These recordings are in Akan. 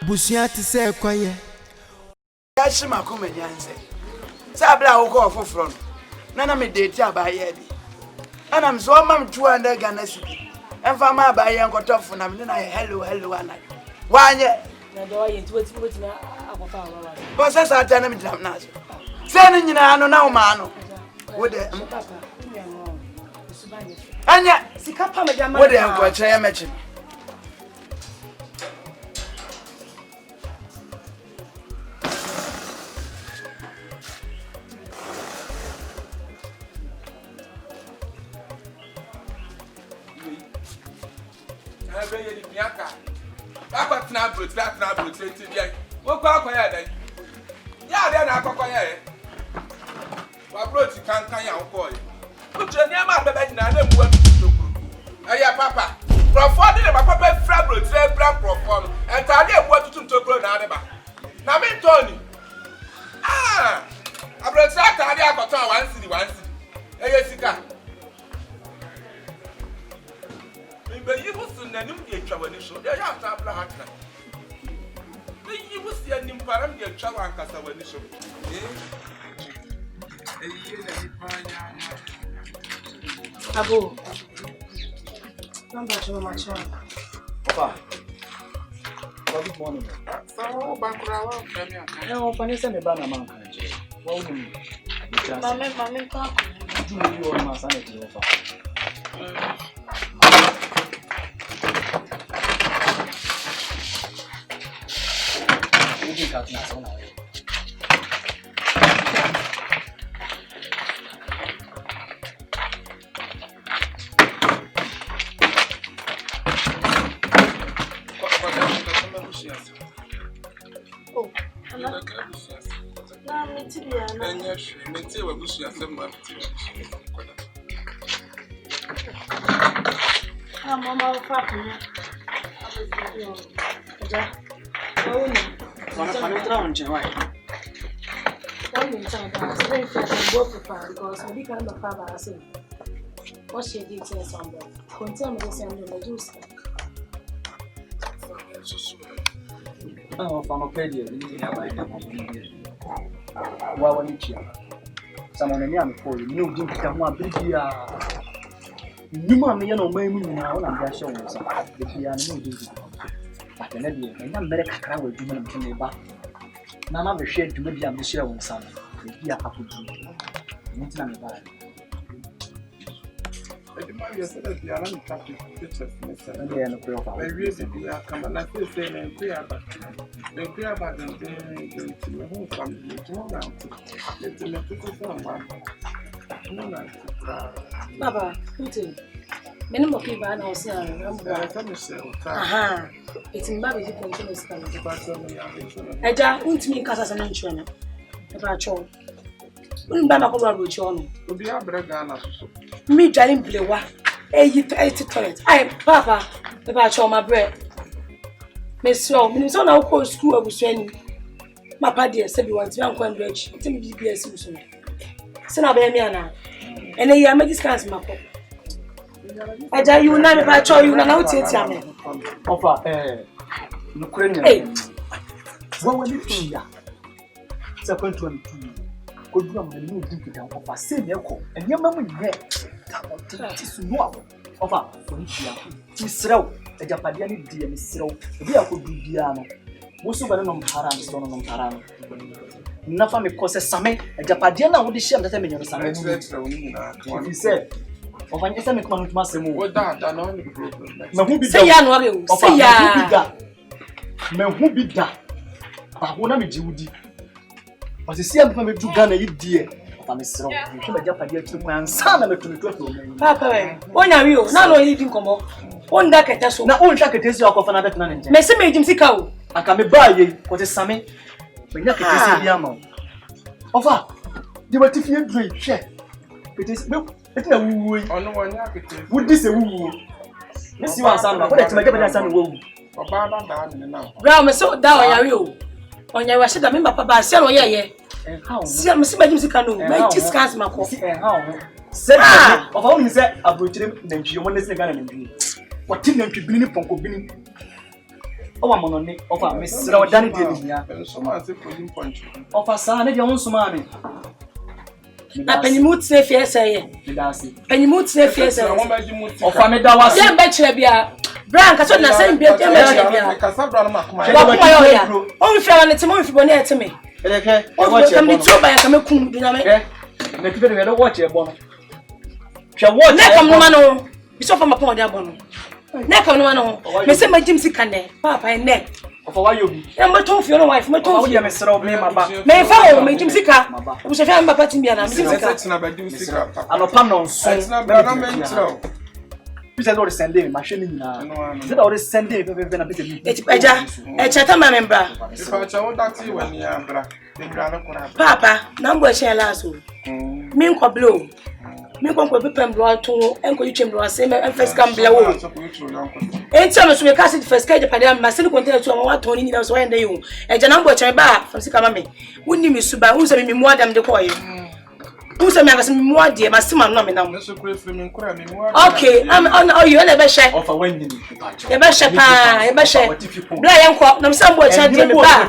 Busia to say quiet. That's my comedian say. Sabla will go for front. None of me date by Yedi. And I'm so mam 200 Ghana city. And for my buy and got off and I'm then I hello, Anna. Why yet? But that's our time. Sending you now, man. Would it? And yet, what the hell, what I mentioned? Papa, from 40 my papa frabro, brand perform, and Talia what to grow now. Now, me, Tony. Ah, I brought Talia got one city. Yes, but you must not get trouble. They have to have a hat. You must see an imparam get trouble and cast away the show. Abu. Come back to my child. Papa. Good morning. So, Bankura, no, Vanessa, the banner man. Mamma, do you want my sanity? You got nothing on it. What's your details on that? Continue to send you the juice. Oh, Pharmapedia, well, someone in Yam for you, you didn't come one big year. You mammy, you know, maybe now, and I'm showing us the piano. But an idea, and I'm very crowd with you and me back. None of the shade to maybe I'm the share on some. If you are happy to do it, I demand yourself the alarm traffic pictures. and they are no profile. I really be a come and I feel saying and pray about them being to my home family. It's a little someone. No, Baba, Putin. Many more people are now saying, aha, it's in Baby continuous coming. Eja, won't me cast as an insurance. If I chose, wouldn't buy my cover with you. To be a bragana. Me, darling, blue, what? 80 toilet. I, Papa, if I show my bread. Miss Slow, Minnesota now call school of training. My paddy said you want to be on bridge. Tell me, be a Susan. Send a baby now. And then you make this kind of my pop. I tell you, now if I show you, now it's it. Offer, Ukrainian. What will you think? Second 22. Good drum and new dick down of a same echo, and your mamma yet. It's no offer for each year. Miss Row, a Japadian dear Miss Row, we are good piano. Most of them on Paran, son on Paran. Nothing because a Same, a Japadiana would share the time in your son. He said, of an Islamic man with Massimo, what that only problem. Say, Yanuary, say, ya, who be that? I want to be Judy. But you see, I'm coming to Ghana, you dear. I'm a strong. You come a Japanese to my son and to the Papa, when are you? Now, you didn't come up. One that can tell now, only take a taste of another man. Messi made him sick out. I can buy you for the Sammy. When you can see the amount. Over, you were to feel great. Check. It is milk. It's a woo. Would this a woo? Miss you are some, but it's my Japanese son woo. Brown, so down you. On your Rashid, I remember Papa, sell yeah. And how? See, I'm Mr. Musical, my discuss my coffee. And how? Said of all he said, I'll put him, then she wanted to get an what Tim to be in Ponko Binning. Owa monone ofa mesra odane de nia. So man say polling point. Ofa sa na de won suma me. Na penimut se fie sey. Me da se. Penimut se fie sey. Ofa me da wase. Dem be kire bia. Bran ka so na say bia dem be kire bia. Ka sa bra no makoma. Wa kuma yo ya. O fi ala ne temo fi bone eteme. Eleke. O kam ni tuba ya kam kum du na me. Me tibe de do watch e bo no. Hwe watch. Na kam no ma no. Bi so fa mapon de abon. Na kam no ma no. Me se majim sika ne. Papa ne. Ofa wa yo bi. E mo ton fi no wife, mo ton fi. Me mesra me maba. Me fa o majim sika. O se fa me papa timbia na majim sika. Tina ba di sika. Anopa no so. Tina ba na mentro. Bisa do send me machine ni na. Bisa do send me be na bisa mi. Eja, e chata ma membra. Ifa cha wo dati wani ya bra. Membra no kora. Papa, na mbo e che la so. Mi nko blow. Mi nko pepem blow to enko yichem blow say me first come blow. Enti me so me cast first cage pade ma se ni container to ma wato ni nyina so yende yo. Eja na mbo e che ba, from sika ma me. Wonni mi suba, unse me mu adam de koye. Unse me agase me mu ade ma sima no me na mo. Okay, oh you na be she. Ofa wanni ni. E be she pa, e be she. Bla yenko, na me se mbo e che de me ba.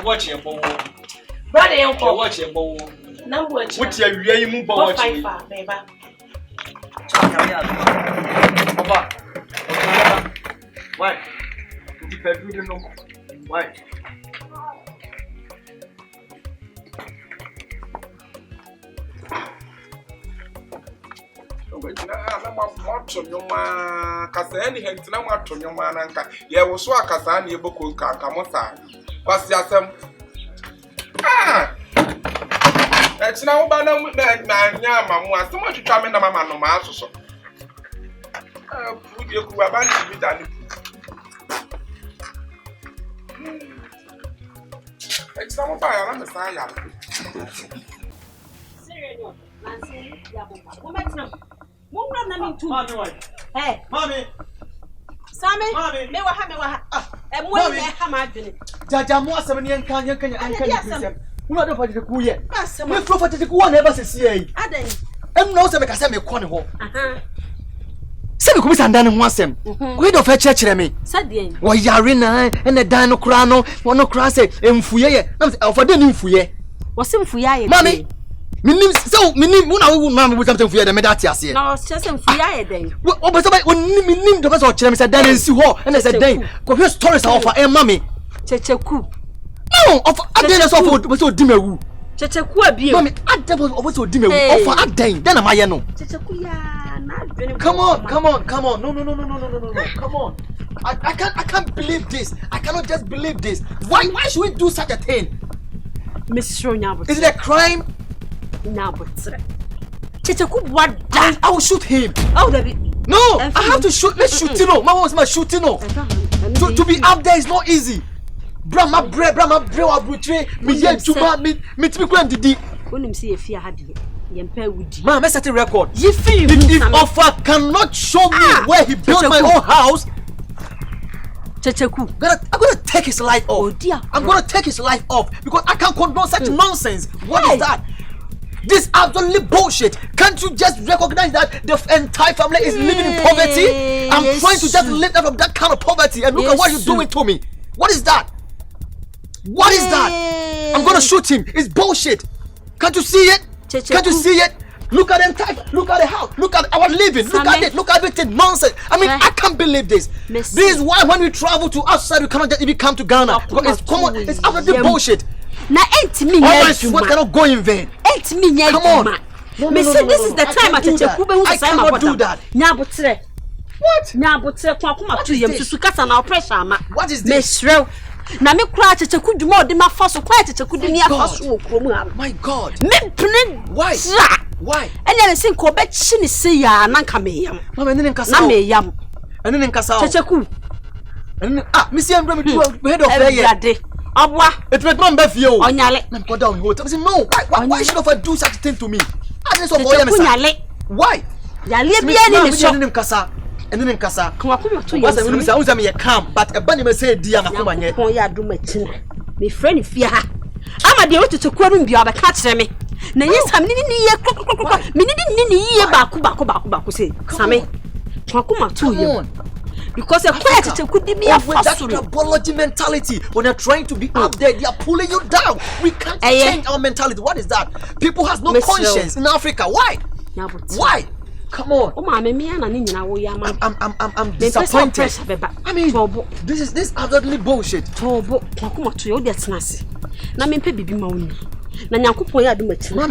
Watch your bow. Brother yenko. Watch your bow. Number e che. What you wie mu bow watch me. Beba. Ofa. Why? You pedro no. Why? Na moto nyoma kasa eni hentina moto nyoma na nka ye wo so akasa na eboko nka mosa kwasi asem etina wo ba na nya mamu asem otwitwa me na mama no ma asoso pudi ku ba nti bi dani etina wo ba ya na mesa ya Sereno Nancy ya bomba wometina Mumra na mi tu. Hey, mommy. Sami, me wa ha. E mo me ha ma dwene. Jaja mo asem ne yanka ni prisem. Wo do fa de ku ye. Me fro fa de ku won e ba sesi ai. Adan. Em no se me ka se me ko ne ho. Aha. Se me ko bi sandan ho asem. We do fa kire me. Sadien. Wo yare na ene dan no kura no, wono kura se emfuye ye. Na se fa de ni mfuye. Wo se mfuye aye. Mommy. Minim so minim una wo mama wo tamtam fuye de me dati ase. No, chese mfuye aye den. Wo be so ba minim do be so kire me se dan ensi ho, ene se dan. Ko hwe stories of e mama. Checheku. No, of aden so for be so di mewu. Checheku abie. Mommy, aden of so di mewu. Of aden, then am I no. Checheku ya na dwene. Come on. No. Come on. I can't believe this. I cannot just believe this. Why should we do such a thing? Mr. Nyabo. Is it a crime? Nabotre. Checheku what? I will shoot him. Oh, David. No, I have to shoot. Let's shoot him. Mama wants my shooting. To be up there is not easy. Brahma bre wa brutre. Me ye juba me to be grand didi. Wonim see e fia hade. Yempa wudi. Man, me set a record. Ye feel if Offa cannot show me where he built my own house, Checheku. I'm gonna take his life off. Oh dear. I'm gonna take his life off because I can't condone such nonsense. What is that? This absolutely bullshit. Can't you just recognize that the entire family is living in poverty? I'm trying to just lift out of that kind of poverty and look at what you're doing to me. What is that? What is that? I'm gonna shoot him. It's bullshit. Can't you see it? Can't you see it? Look at look at the house, look at our living, look at it, look at everything, nonsense. I mean, I can't believe this. This is why when we travel to outside, we cannot just even come to Ghana. Because it's common, it's absolutely bullshit. Na me what cannot go in vain? Me come on. Me say this is the time at Checheku be who say cannot do that. Nyabotre. What? Nyabotre kwa kuma to yem susu kasa na pressure ama. What is this? Me shrew. Na me kura Checheku dwuma odi ma fa so kwa Checheku di ni afa so wo kromu ha. My God. Me pene. Why? Why? Enya nsin ko be chi ni se ya na nka me yam. Mama ene nkasa. Na me yam. Ene nkasa. Checheku. Me see am me do head of here. Abwa. It make man be fear. Onyale. I'm go down here. I say no. Why should I do such a thing to me? I just Checheku. Why? Yale bia ni so. Ene nkasa. Ene nkasa. Kwa kuma to yam. Wasa me say unza me calm but e ba ni me say di amakoma nye. Kon ya do matina. Me friend fia ha. Ama de wo Checheku ru bia ba ka kire me. Na yesam ni ye kokokoko. Me ni ye ba ku say. Same. Kwa kuma to yam. because a quiet could be a with that tribology mentality. When they're trying to be up there, they are pulling you down. We can't change our mentality. What is that? People has no conscience in Africa. Why? Why? Come on. I'm disappointed. I mean, this is absolutely bullshit. Mommy,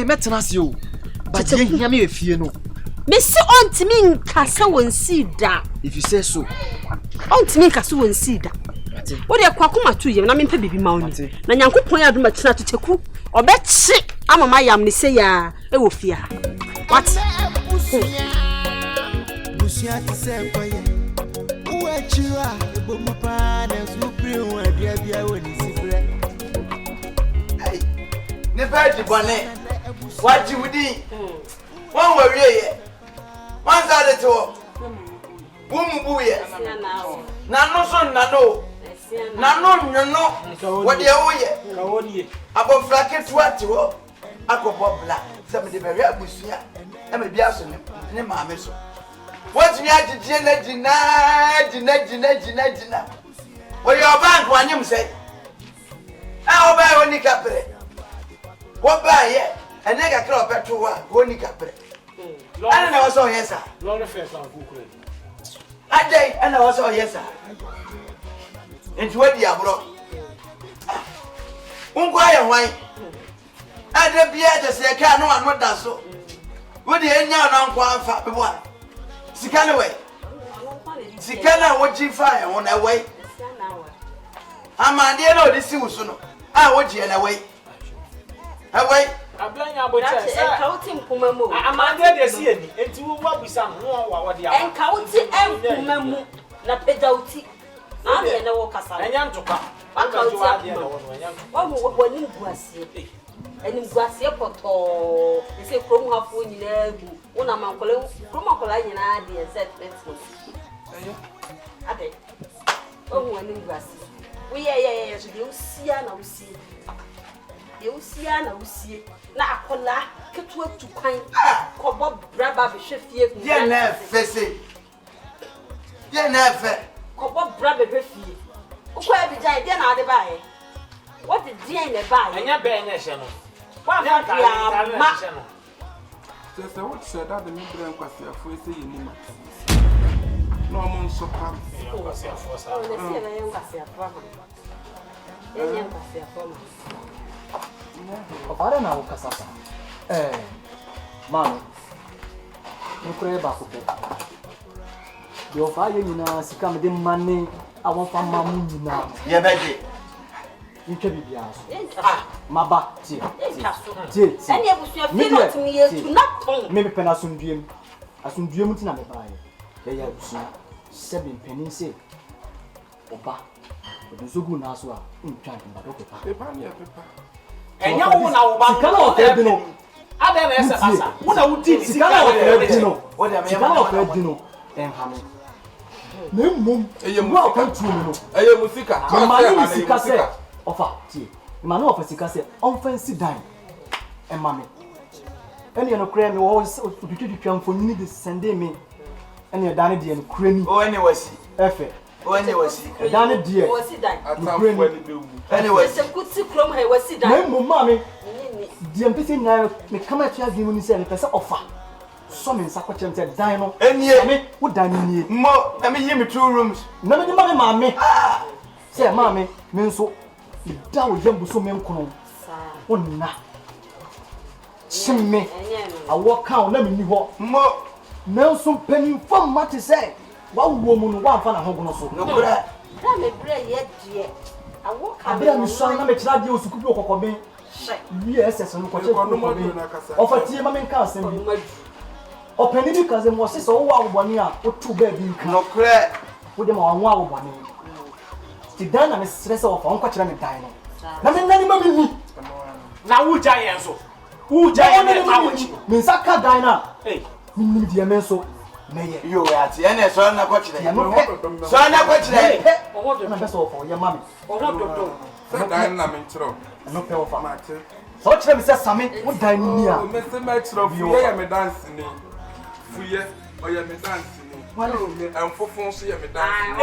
metenasi you. But you hear me if you know. Messi on to me kasa won see da. If you say so. On to me kasa won see da. What dey kwakoma to ye na me bibi ma oni. Na Nyankopon ya do matena to teku. Obechi amama yam ne say ya e wo fia. What? Busia ti se kwaye. Uwe chiwa ebomu pa na supri won adua bia woni sifre. Hey. Ne baji bone. Waji wudi. One worry ye. One side to. Woman buye. Nano son nano. Nano no. What the oye? Abo flake twati wo. Akobo black. Some de very abusia. E me bia so ne maame so. What you had to dina. Well your bank one him say. I buy only capre. What buy ye? And nigga crop petrol only capre. I don't know what's all yes, sir. Long face on Google. I day and I was all yes, sir. Into what the abro. Unquire why? I don't be at the say, can't know what that's so. Would the end on fat one? Sikanaway. Sikana, what you fire on that way? I'm a dear no, this is soon. I watch you in a way. Away. I'm playing about counting Pumamu. I'm under the sea, and two what we some more what the and counting and Pumamu, La Pedauti. I'm in the walk as I am to come. I'm going when you was here. And in Guasia Poto, they say from half when you know, one among Chroma in idea, said Ade. Oh, when in Guasia. We are you see, and I will see. You see, and I will see. Na akola ketu atu kwan kobo braba be hwefie ku ye na fese ye na fe kobo braba be hwefie ukwa abijai de na ade bae what the dia in the bae anya be na hye no wa fa ka na hye no so what said that the member kwasi afo ese ye nima no mo nso pa kwasi afo sa o le se na ye kwasi afo ma ye kwasi afo ma Opare na ukasasa. Mano. Nukure ba ko pe. Yo fa ye nyina sika me de mane awon fa mamu nyina. Ye beje. Ntwe bibia so. Maba tie. Tie. Eni ebusua fi no timi yetu na ton. Me pe na asundiem. Asundiem ti na me ba ye. Ye ya busua. Sebe mpeni se. Oba. Odusugu na so a ntwa mbado pepa. Pepa ni pepa. Enya wo na wo ba no e no ada na esa asa wo na wo di sikala wo e no What am sikala wo e no enhame na mmom eye mu akan tu no eye musika ma ni sika se ofa tie ma na ofa sika se on fancy dan e ma me eni no kra me wo tutututwa mfoni de sende me eni dan de no kra ni Oh, any was efe Oh, any was dan de wasi dan atamfo ni be wu anyway se kuti krom he wasi dan na mmom ma me di mpese na me kama tia gi mu ni se me pese ofa so me nsa kwachem se dan no Enie. me wo dan ni Mo, let me hear me 2 rooms. na me di ma me ma me se ma me me nso me da wo yambu so me nkono wonna chimme awo ka na me ni ho Mo, na nso panin fam mate se wa wo mu no wa fa na ho gono so no bra. na me bre ye die awo ka abira mi so na me kira die osuku bi okokobe yes no kwache ofa tie ma me nka asem bi opani bi kaze mo se so wo awobone a otu ba bi nka No crack. wo de ma wanwo awobone ti dan na me stress ofa on kwachira me dan no na me nani ma me ni na wo ja yen so wo ja yen me fa wo chi me saka dan na minnim die me so meye You were at the end, so I'm not watching it. ya no So I'm not watching it. na be so ofa ye ma me se dan na me ntro no pe ofa mate so kire me se same wo dan ni a me se me ntro fuye ya me dance ni fuye o ya me dance ni And for phone, see me down.